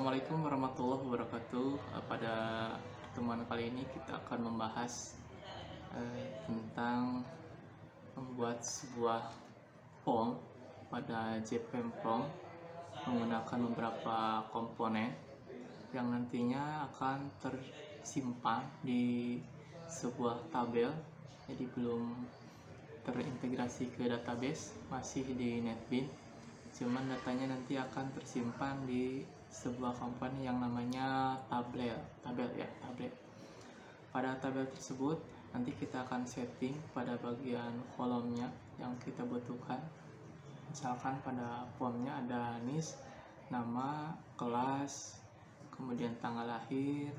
Assalamualaikum warahmatullahi wabarakatuh. Pada pertemuan kali ini kita akan membahas tentang membuat sebuah POM pada JPM-POM menggunakan beberapa komponen yang nantinya akan tersimpan di sebuah tabel. Jadi belum terintegrasi ke database, masih di NetBeans, cuman datanya nanti akan tersimpan di sebuah komponen yang namanya tabel. Pada tabel tersebut nanti kita akan setting pada bagian kolomnya yang kita butuhkan. Misalkan pada formnya ada NIS, nama, kelas, kemudian tanggal lahir,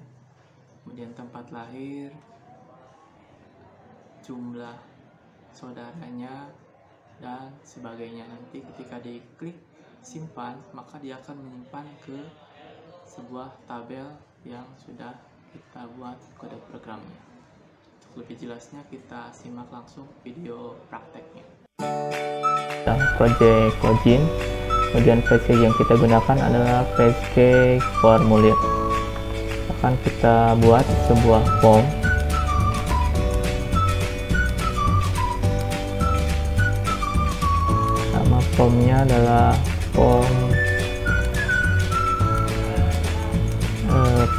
kemudian tempat lahir, jumlah saudaranya, dan sebagainya. Nanti ketika diklik simpan, maka dia akan menyimpan ke sebuah tabel yang sudah kita buat kode programnya. Untuk lebih jelasnya kita simak langsung video prakteknya. Project login, kemudian VC yang kita gunakan adalah VC formulir. Akan kita buat sebuah form. Nama formnya adalah form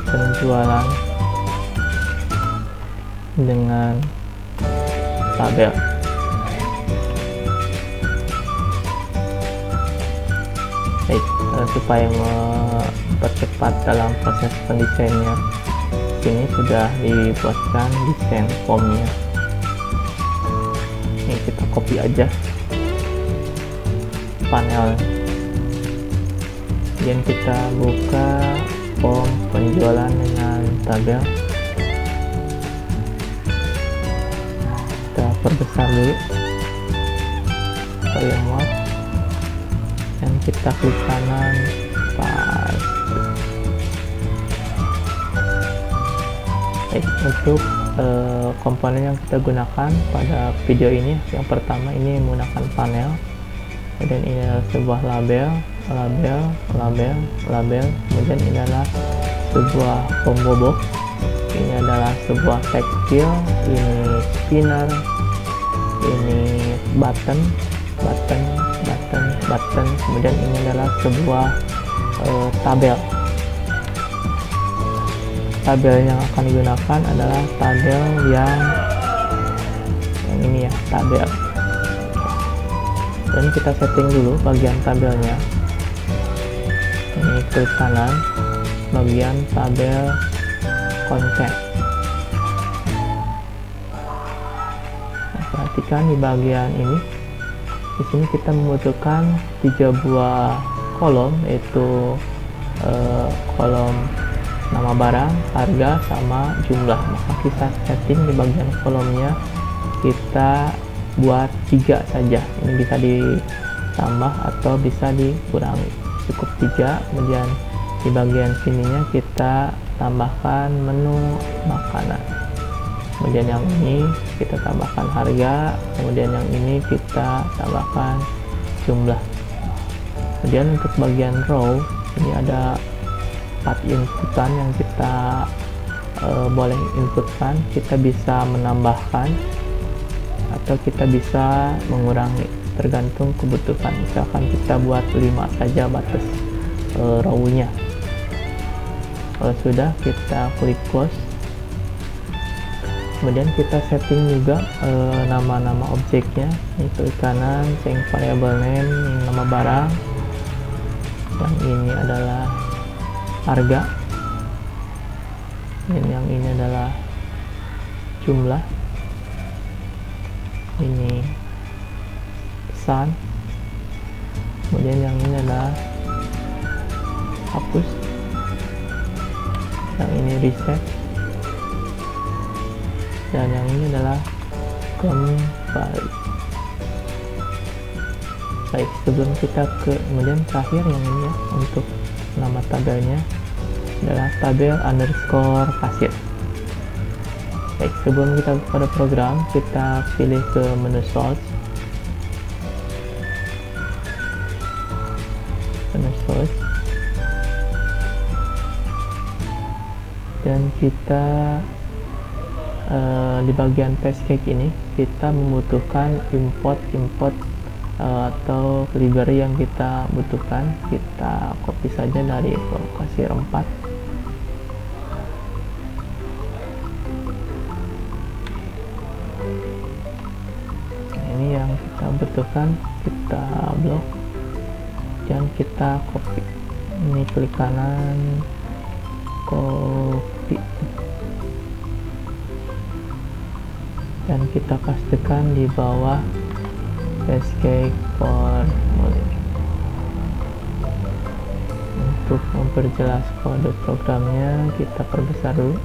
penjualan dengan tabel. Baik, supaya mempercepat dalam proses pendesainnya, sini sudah dibuatkan desain formnya. Ini kita copy aja panel, kemudian kita buka form penjualan dengan tabel. Kita perbesar dulu supaya muat, dan kita klik kanan pas. Baik, untuk komponen yang kita gunakan pada video ini, yang pertama ini menggunakan panel, dan ini adalah sebuah label, kemudian ini adalah sebuah combo box, ini adalah sebuah tekstil, ini spinner, ini button, kemudian ini adalah sebuah tabel. Tabel yang akan digunakan adalah tabel yang ini ya, tabel. Dan kita setting dulu bagian tabelnya. Ini klik kanan, bagian tabel konten. Nah, perhatikan di bagian ini. Di sini kita membutuhkan 3 buah kolom, yaitu kolom nama barang, harga, sama jumlah. Maka kita setting di bagian kolomnya, kita buat 3 saja. Ini bisa ditambah atau bisa dikurangi, cukup 3. Kemudian di bagian sininya kita tambahkan menu makanan, kemudian yang ini kita tambahkan harga, kemudian yang ini kita tambahkan jumlah. Kemudian untuk bagian row ini ada 4 inputan yang kita boleh inputkan. Kita bisa menambahkan atau kita bisa mengurangi, tergantung kebutuhan. Misalkan kita buat 5 saja batas row-nya. Kalau sudah, kita klik close. Kemudian kita setting juga nama-nama objeknya. Ini klik kanan, change variable name, ini nama barang, yang ini adalah harga, dan yang ini adalah jumlah, ini pesan, kemudian yang ini adalah hapus, yang ini reset, dan yang ini adalah kembali. Baik, sebelum kita kemudian terakhir yang ini ya, untuk nama tabelnya adalah tabel underscore kasir. Baik, sebelum kita pada program, kita pilih ke menu source, dan kita di bagian package ini kita membutuhkan import atau library yang kita butuhkan. Kita copy saja dari lokasi 4. Ini yang kita butuhkan, kita blok dan kita copy. Ini klik kanan, copy, dan kita pastikan di bawah escape formulir. Untuk memperjelas kode programnya kita perbesar dulu.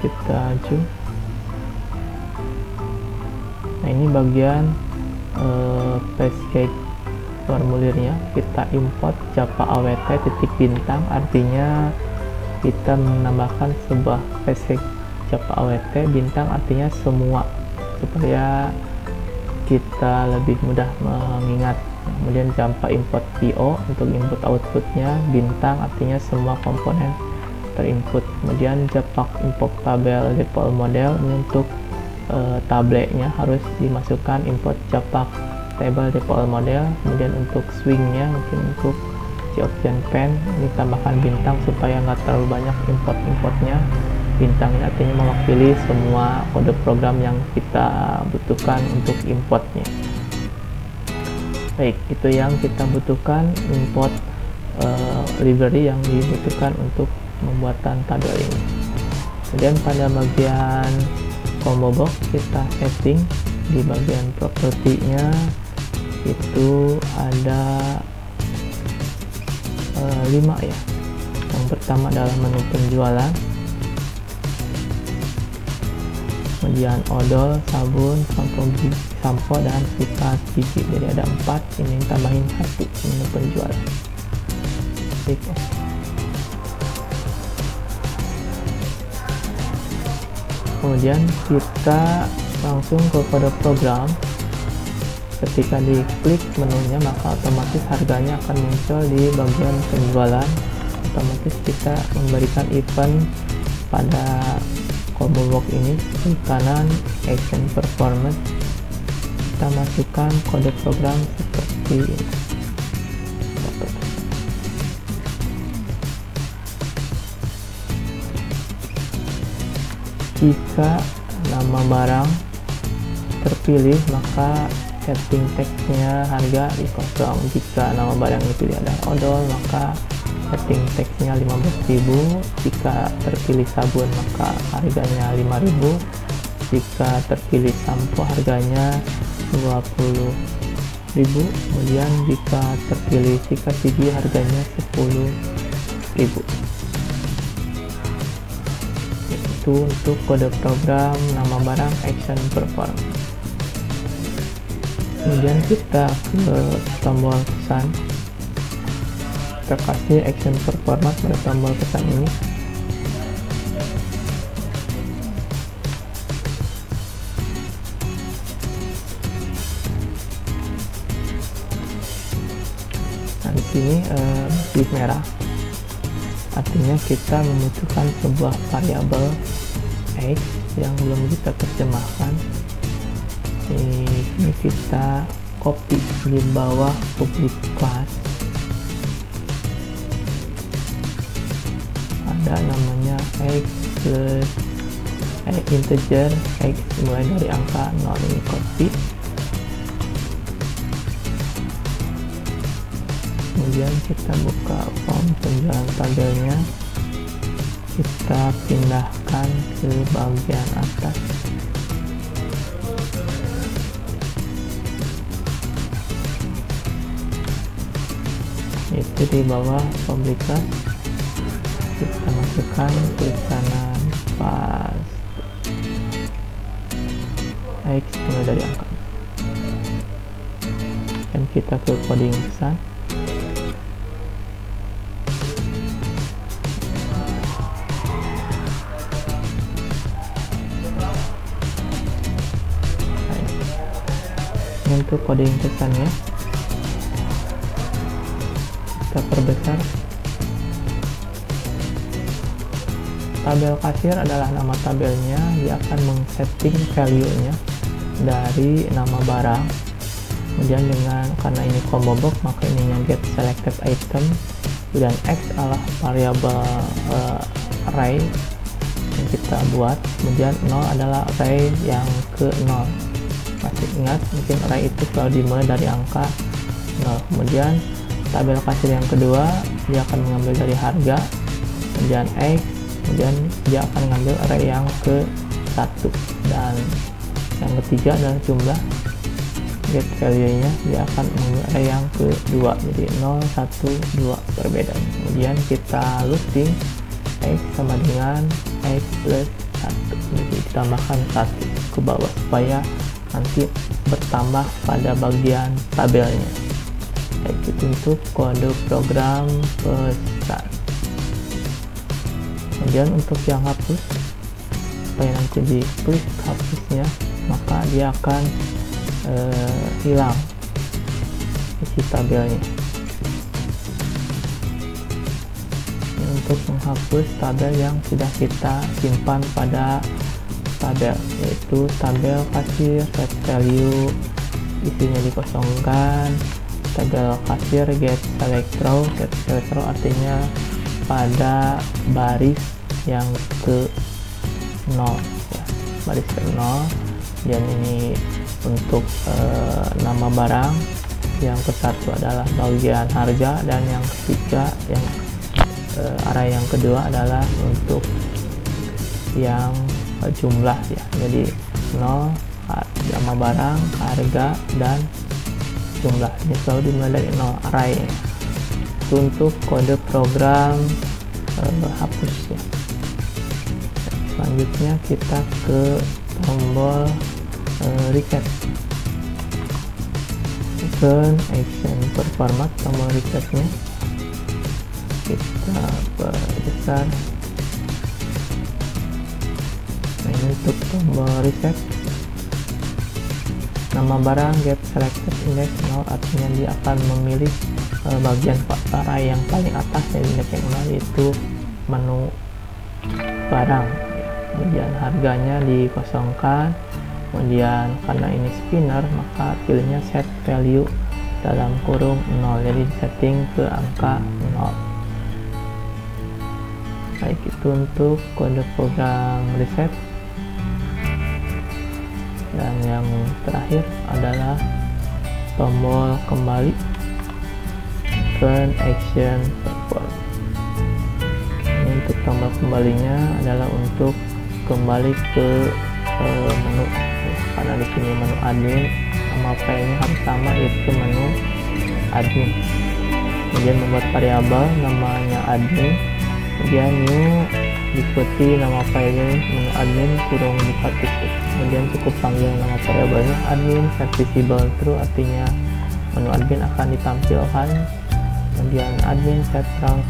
Kita zoom. Nah, ini bagian package formulirnya. Kita import java awt titik bintang, artinya kita menambahkan sebuah package java awt bintang, artinya semua, supaya kita lebih mudah mengingat. Kemudian java import po untuk input outputnya, bintang artinya semua komponen terinput. Kemudian java import tabel default model, ini untuk tabelnya harus dimasukkan import java table default model. Kemudian untuk swingnya mungkin untuk option pen ini tambahkan bintang supaya nggak terlalu banyak importnya. Bintangnya artinya mewakili semua kode program yang kita butuhkan untuk importnya. Baik, itu yang kita butuhkan, import library yang dibutuhkan untuk pembuatan tabel ini. Kemudian pada bagian combo box kita setting di bagian property-nya itu ada 5 ya. Yang pertama adalah menu penjualan, kemudian odol, sabun, sampo dan sikat gigi. Jadi ada 4, ini tambahin 1 menu penjualan. Oke. Kemudian kita langsung ke kode program. Ketika diklik menunya maka otomatis harganya akan muncul di bagian penjualan. Otomatis kita memberikan event pada combo box ini. Klik kanan action performance, kita masukkan kode program seperti ini. Jika nama barang terpilih maka setting teksnya harga dikosong. Jika nama barang yang dipilih adalah odol maka setting teksnya 15.000. Jika terpilih sabun maka harganya 5.000. Jika terpilih sampo harganya 20.000. Kemudian jika terpilih sikat gigi harganya 10.000. Itu untuk kode program nama barang action perform. Kemudian kita ke tombol pesan, kita kasih action performance pada tombol pesan ini. Nah, di sini titik merah artinya kita membutuhkan sebuah variabel x yang belum kita terjemahkan. Ini kita copy di bawah public class, ada namanya x plus integer x mulai dari angka 0, ini copy. Kemudian kita buka form penjualan tabelnya, kita pindahkan ke bagian atas. Itu di bawah publikas kita masukkan klik kanan pas x mulai dari angka. dan kita ke coding pesan. Untuk coding pesannya kita perbesar. Tabel kasir adalah nama tabelnya, dia akan mengsetting value-nya dari nama barang. Kemudian karena ini combo box, maka ininya get selected item, dan X adalah variabel array yang kita buat. Kemudian 0 adalah array yang ke 0. Masih ingat, mungkin array itu selalu dimulai dari angka 0. Kemudian tabel kasir yang kedua, dia akan mengambil dari harga, kemudian X, kemudian dia akan mengambil array yang ke 1, dan yang ketiga adalah jumlah get value nya, dia akan mengambil array yang ke 2, jadi 0, 1, 2 berbeda. Kemudian kita looping X sama dengan X plus 1, jadi ditambahkan 1 ke bawah supaya nanti bertambah pada bagian tabelnya. Itu untuk kode program pesan. Kemudian untuk yang hapus, supaya nanti diklik hapusnya, maka dia akan hilang isi tabelnya. Ini untuk menghapus tabel yang sudah kita simpan pada tabel, yaitu tabel kasir, set value, isinya dikosongkan, tabel kasir get select row artinya pada baris yang ke 0 ya, baris ke 0. Dan ini untuk nama barang, yang ke 1 adalah bagian harga, dan yang ketiga yang array yang kedua adalah untuk yang jumlah ya, jadi 0 nama barang, harga, dan jumlah. Ini selalu dimulai dari 0 array. Untuk kode program hapus ya. Selanjutnya kita ke tombol reset, turn action performat, tombol resetnya kita perbesar. Nah, ini untuk tombol reset, nama barang get selected index 0, artinya dia akan memilih bagian array yang paling atas dari indeks yang 0, yaitu menu barang ya. Kemudian harganya dikosongkan, kemudian karena ini spinner maka pilihnya set value dalam kurung 0, jadi setting ke angka 0. Baik, itu untuk kode program reset. Dan yang terakhir adalah tombol kembali, turn action perform. Ini untuk tombol kembalinya adalah untuk kembali ke menu, karena di sini menu admin, nama filenya harus sama, yaitu menu admin. Kemudian membuat variabel namanya admin, kemudian new diikuti nama filenya menu admin kurung buka tutup. Kemudian cukup panggil nama variabelnya admin set visible true, artinya menu admin akan ditampilkan. Kemudian admin set round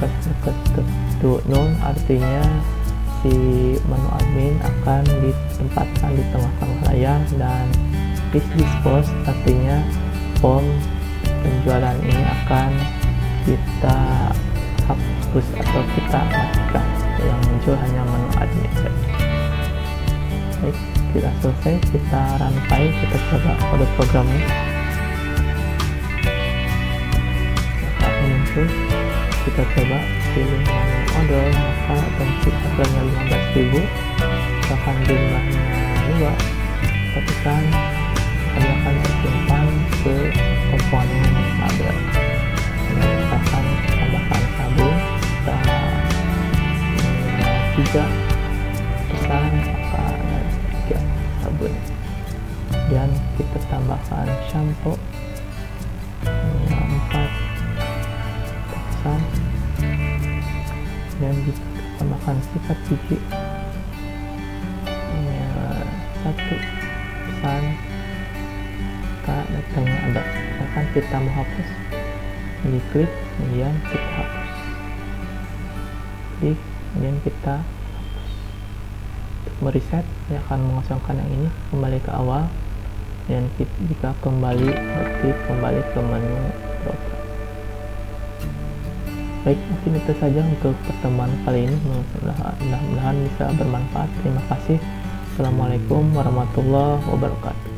to none, artinya si menu admin akan ditempatkan di tengah-tengah layar. Dan this dispose, artinya form penjualan ini akan kita hapus atau kita matikan, yang muncul hanya menu admin saja. Baik, kita selesai, kita run file, kita coba kode programnya. Maka muncul, kita coba pilih menu model, maka bentuk harganya 15.000, misalkan jumlahnya 2, tekan kami akan tersimpan ke komponen tabel. Misalkan tambahkan sabun, kita 3 pesan, maka 3 sabun. Dan kita tambahkan shampoo 4 pesan, dan kita tambahkan sikat gigi 1 pesan. Kita datanya ada misalkan kita mau hapus, diklik kemudian kita hapus, klik kemudian kita hapus. Untuk mereset, saya akan mengosongkan yang ini, kembali ke awal, dan jika kembali ketik kembali ke menu program. Baik, mungkin itu saja untuk pertemuan kali ini. Mudah-mudahan bisa bermanfaat. Terima kasih. Assalamualaikum warahmatullahi wabarakatuh.